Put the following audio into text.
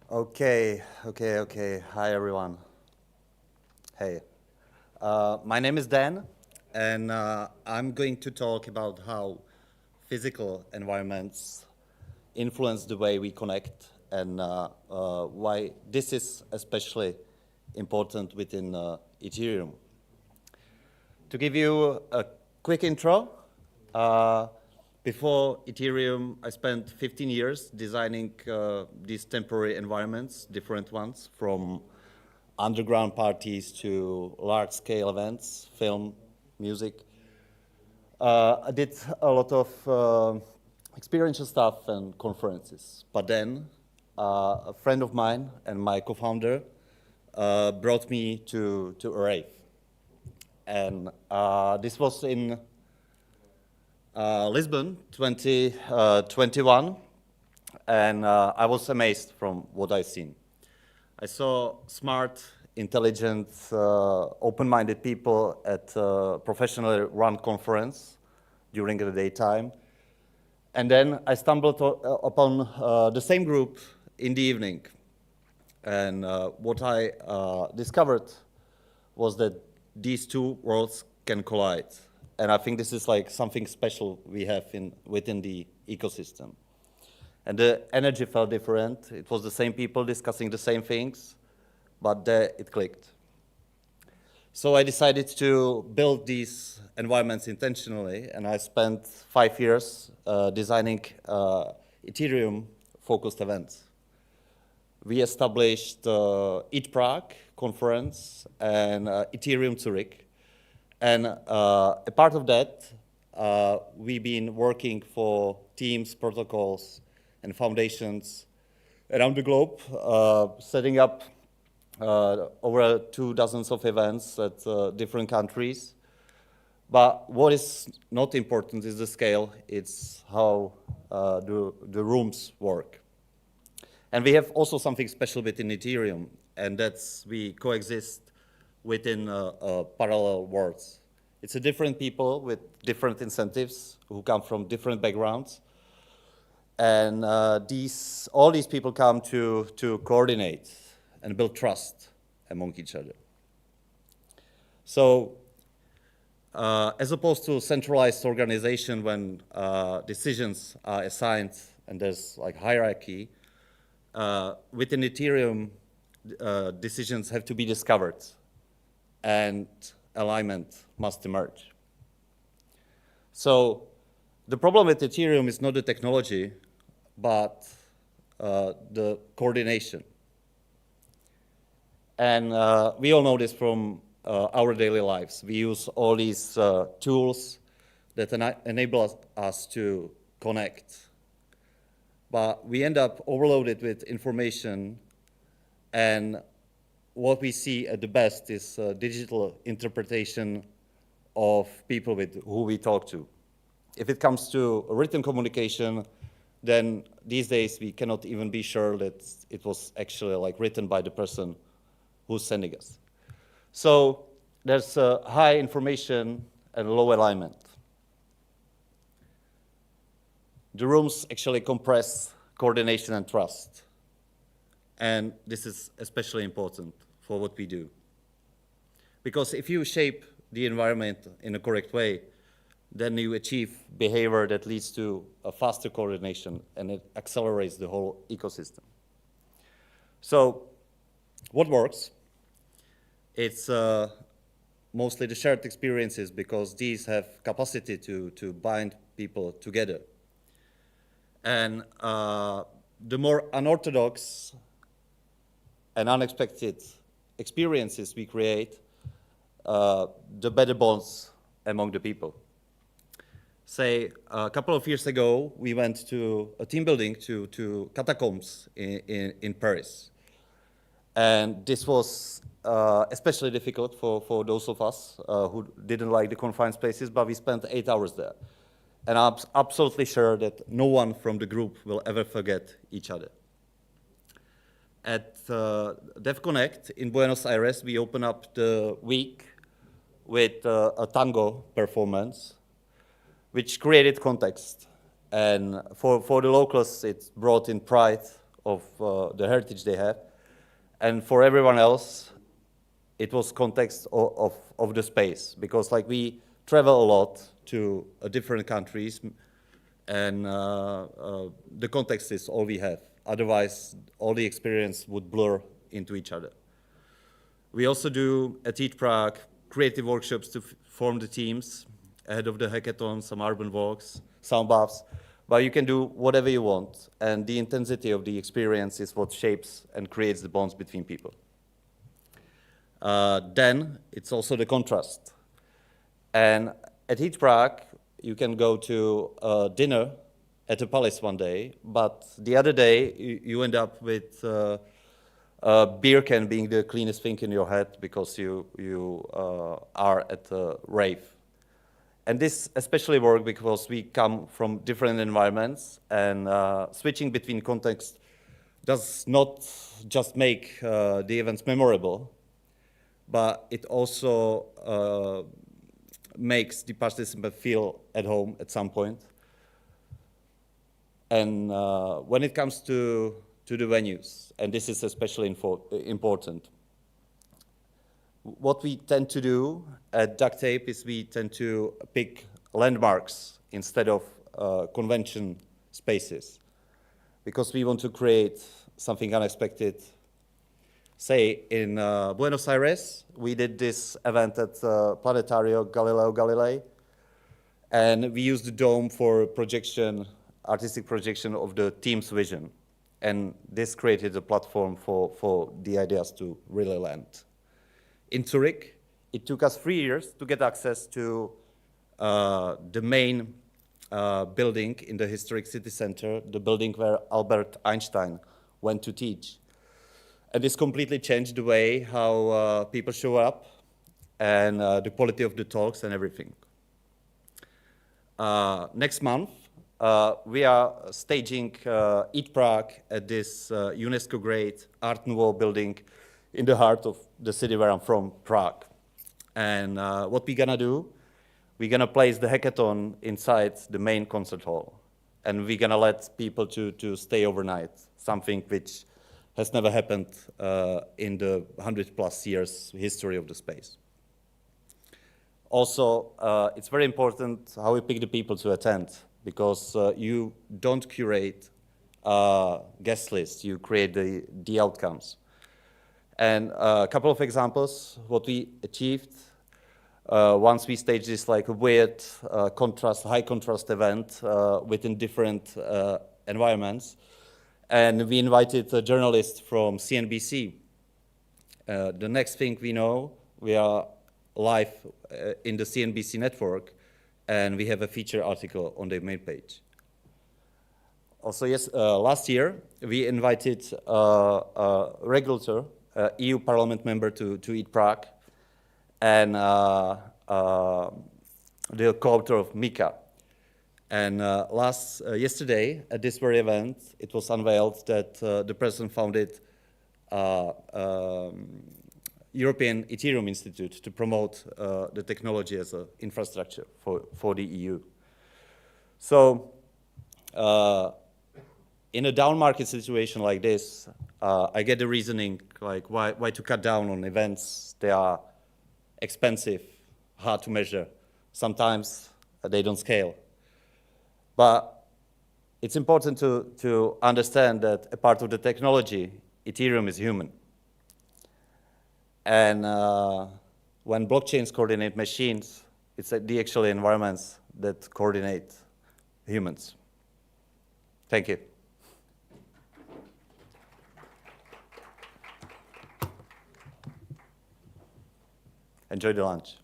Okay. Hi, everyone. Hey. My name is Dan, and I'm going to talk about how physical environments influence the way we connect and why this is especially important within Ethereum. To give you a quick intro, uh, before Ethereum, I spent 15 years designing these temporary environments, different ones, from underground parties to large-scale events, film, music. I did a lot of experiential stuff and conferences. But then a friend of mine and my co-founder brought me to a rave. And this was in Lisbon, 2021, and I was amazed from what I seen. I saw smart, intelligent, open-minded people at a professionally run conference during the daytime. And then I stumbled upon the same group in the evening. And what I discovered was that these two worlds can collide. And I think this is like something special we have within the ecosystem. And the energy felt different. It was the same people discussing the same things, but there it clicked. So I decided to build these environments intentionally, and I spent 5 years designing Ethereum-focused events. We established ETHPrague conference and Ethereum Zurich. And a part of that, we've been working for teams, protocols, and foundations around the globe, setting up over 2 dozens of events at different countries. But what is not important is the scale, it's how the rooms work. And we have also something special within Ethereum, and that's we coexist within parallel worlds. It's a different people with different incentives who come from different backgrounds. And all these people come to coordinate and build trust among each other. So as opposed to centralized organization when decisions are assigned and there's like hierarchy, within Ethereum, decisions have to be discovered and alignment must emerge. So the problem with Ethereum is not the technology, but the coordination. And we all know this from our daily lives. We use all these tools that enable us to connect. But we end up overloaded with information, and what we see at the best is digital interpretation of people with who we talk to. If it comes to written communication, then these days we cannot even be sure that it was actually like written by the person who's sending us. So there's high information and low alignment. The rooms actually compress coordination and trust. And this is especially important for what we do. Because if you shape the environment in a correct way, then you achieve behavior that leads to a faster coordination, and it accelerates the whole ecosystem. So what works? It's mostly the shared experiences, because these have capacity to bind people together. And the more unorthodox and unexpected experiences we create, the better bonds among the people. Say, a couple of years ago, we went to a team building to catacombs in Paris. And this was especially difficult for those of us who didn't like the confined spaces, but we spent 8 hours there. And I'm absolutely sure that no one from the group will ever forget each other. At DevConnect in Buenos Aires, we opened up the week with a tango performance, which created context. And for the locals, it brought in pride of the heritage they have. And for everyone else, it was context of the space, because like we travel a lot to different countries, and the context is all we have. Otherwise, all the experience would blur into each other. We also do at ETHPrague creative workshops to form the teams ahead of the hackathon, some urban walks, sound baths, but you can do whatever you want, and the intensity of the experience is what shapes and creates the bonds between people. Then it's also the contrast. And at ETHPrague, you can go to dinner at a palace one day, but the other day you end up with a beer can being the cleanest thing in your head because you are at a rave. And this especially works because we come from different environments, and switching between contexts does not just make the events memorable, but it also makes the participant feel at home at some point. And when it comes to the venues, and this is especially important, what we tend to do at Duct is we tend to pick landmarks instead of convention spaces, because we want to create something unexpected. Say in Buenos Aires, we did this event at Planetario Galileo Galilei, and we used the dome for projection, artistic projection of the team's vision. And this created a platform for the ideas to really land. In Zurich, it took us 3 years to get access to the main building in the historic city center, the building where Albert Einstein went to teach. And this completely changed the way how people show up and the quality of the talks and everything. Next month, we are staging ETHPrague at this UNESCO-grade Art Nouveau building in the heart of the city where I'm from, Prague. And what we're gonna do, we're gonna place the hackathon inside the main concert hall. And we're gonna let people to stay overnight, something which has never happened in the 100+ years history of the space. Also, it's very important how we pick the people to attend, because you don't curate guest lists, you create the outcomes. And a couple of examples, what we achieved once we staged this like a weird high contrast event within different environments. And we invited a journalist from CNBC. The next thing we know, we are live in the CNBC network, and we have a feature article on the main page. Also, yes, last year, we invited a regulator, EU Parliament member to ETHPrague, and the co-author of MiCA. And yesterday, at this very event, it was unveiled that the president founded European Ethereum Institute to promote the technology as an infrastructure for the EU. So in a down market situation like this, I get the reasoning like why to cut down on events. They are expensive, hard to measure. Sometimes they don't scale. But it's important to understand that a part of the technology, Ethereum, is human. And when blockchains coordinate machines, it's the actual environments that coordinate humans. Thank you. Enjoy the lunch.